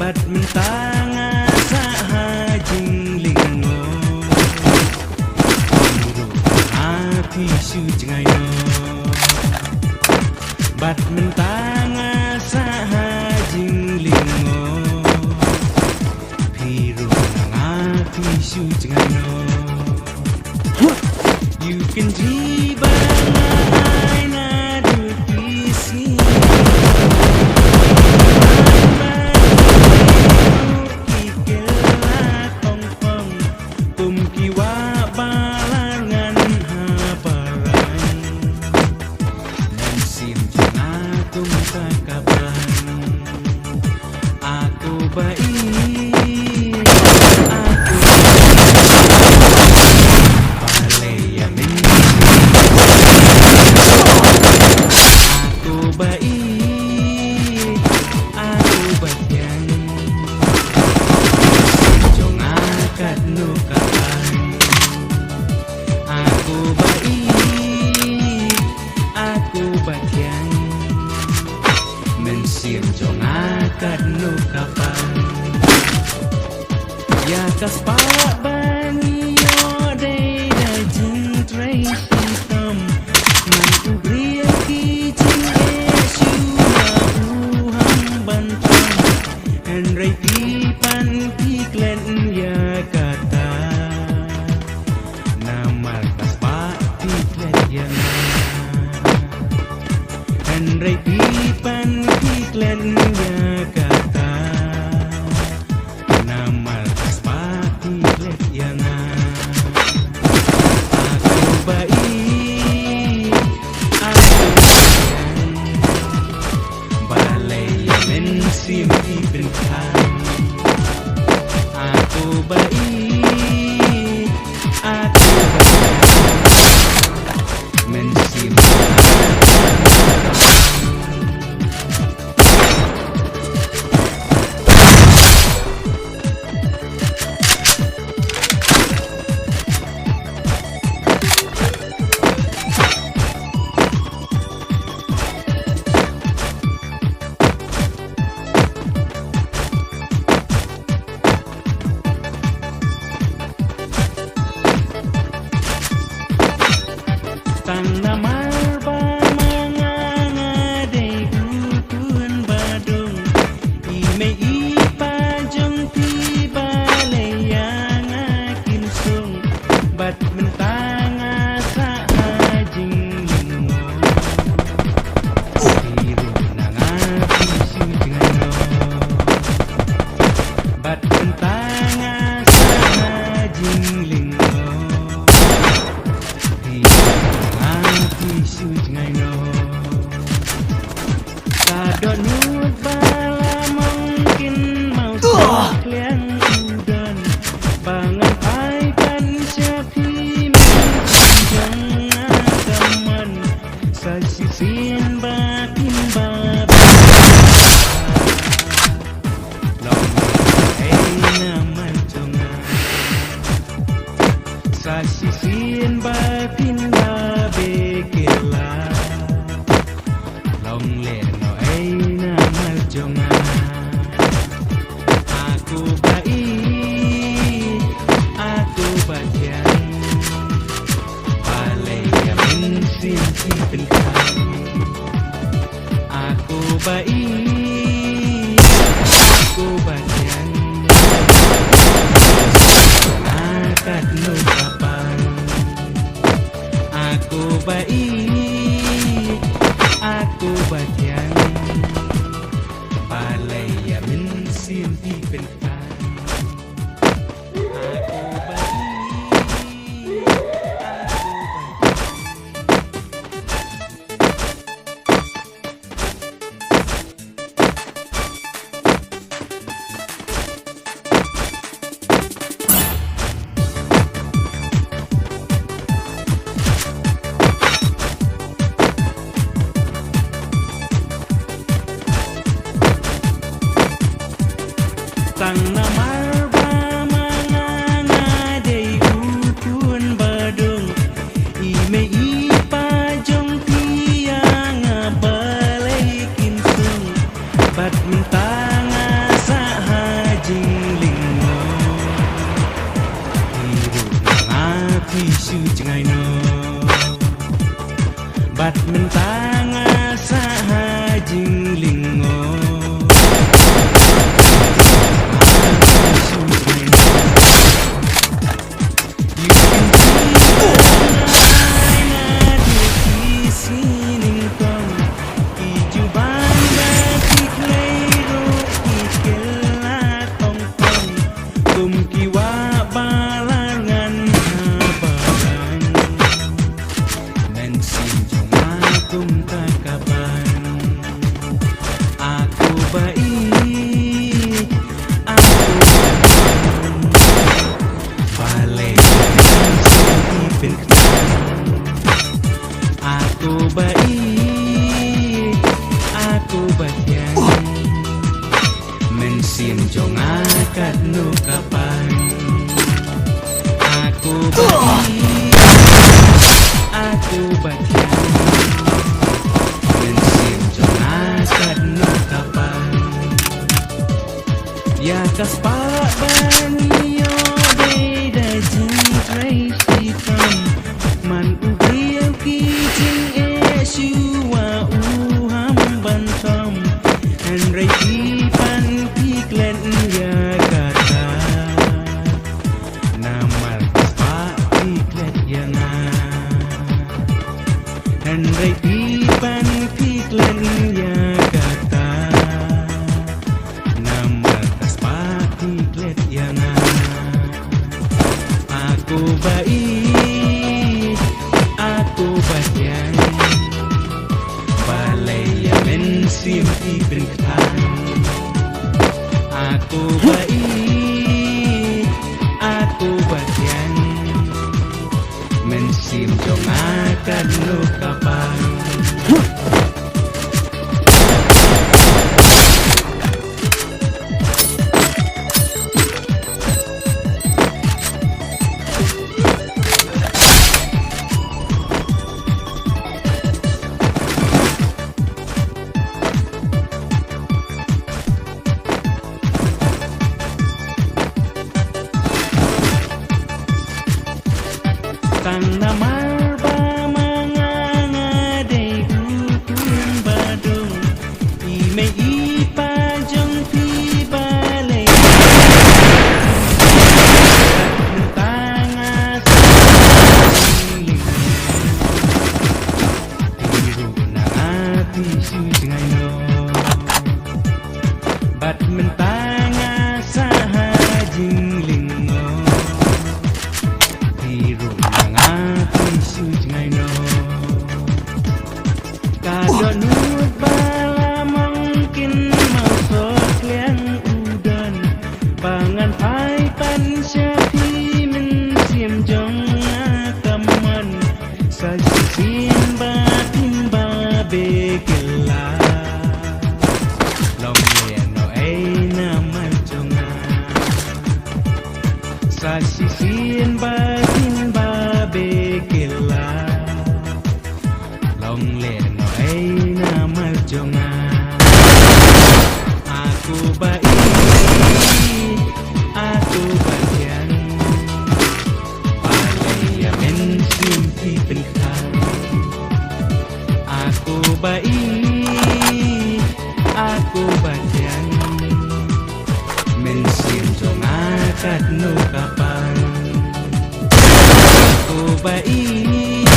Bat mentanga sahajing lingo Biru hati sujengayo Bat mentanga sahajing lingo Biru hati sujengayo You can jiba na dukisi Mensim jong akad no kapan Ya kaspawa bani yo day da jing tray hitam Man ugriya ki jing esu na uhang bantang And ray pipan piklen ya kata Namar kaspa piklen ya And ray pipan iklan ya kata Nama sepati let yang Aku baik Aku sayang Balai yang mensim dibentang Aku baik Aku sayang Mensim Tang namar ba manganga day dukun badung Ime ipajong tibale yang akinsung Bat mentanga sa ajing lingo Biru nanga pisu jengano Bat mentanga sa ajing lingo Isu jengaino Kadon nut bala mungkin mau sekalian udan Bangan aikan syafi menjang teman Sasisin batin babi Long naman jongan Sasisin batin babi Long leno ay namal jongan Aku baik, aku bagian Balai yang mensim dibentang Aku baik, aku bagian Akad no kapan Aku baik, aku bagian Balai yang mensim dibentang Aku baik, aku Tang bat mentanga sahajing lingo Mensim jong akad nu kapan aku baik aku batian mensim jong akad nu kapan ya kaspak banyo beda jing trai hitam man ubil kijing esua uham bantom and reiki Glen ya kata namar pak Glen yang Henry Pipan Glen ya kata namar pak Glen yang aku baik aku batian balai ya mensim ibrinkan aku baik, aku batian mensim jong akad nu kapan Tang namar ba manganga de gutun badung ime ipa jong pi balai tanga siling biru na ati singai no bat mentanga sahajing lingo biru Kado nut bala mungkin masuk liang udan pangan pai pan syafi mensim jong akaman sajisin batin babe kela long no na manconga sajisin batin babe kela long no na marjonga aku baik aku batian palaya mensim ibrinkan aku baik aku batian mensim jong akad nu kapan aku baik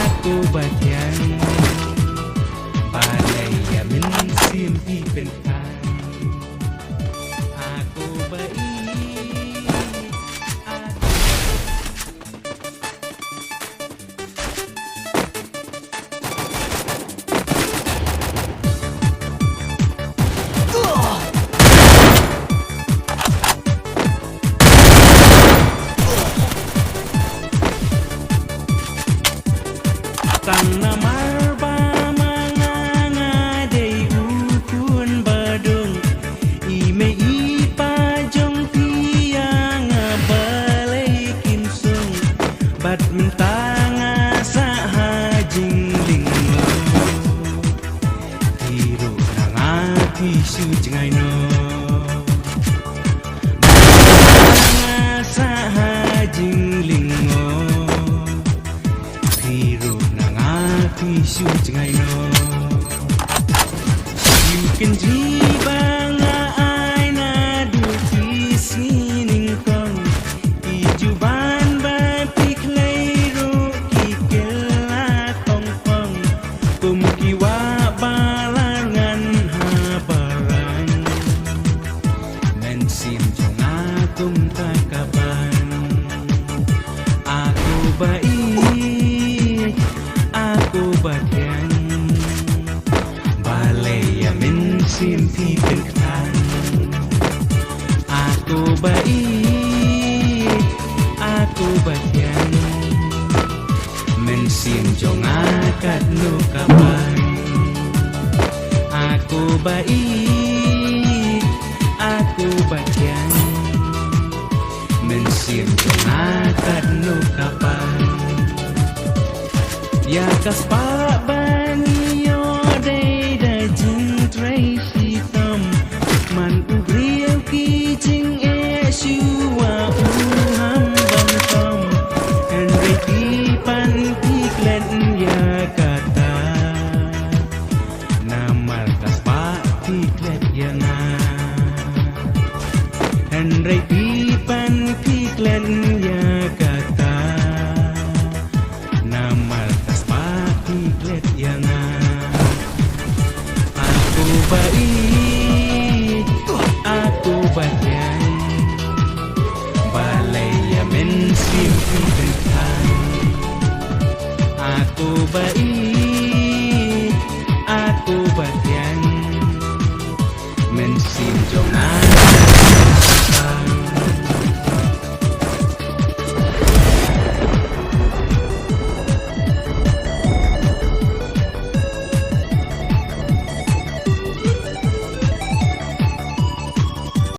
aku batian palaya mensim ibrinkan aku baik Tang namar ba manganga de ukun badung ime ipa jong tiang balai kinsung bat mentanga sahajing lingo hiru nangati sujengai no sahajing lingo biru nanga baik, aku batian mensin jong akad nu kapan. Aku baik, aku batian mensin jong akad nu kapan. Ya kas pa bani yo day da jing tray hitam man ugriel ki jing e shua uham bam tom Henry ki pan ki klen ya kata namar kas pa ki klet yang Henry ki pan ki klen ya kata namar klet yang aku baik, aku batian balai ya mensim dekan. Aku baik, aku batian mensim jongan.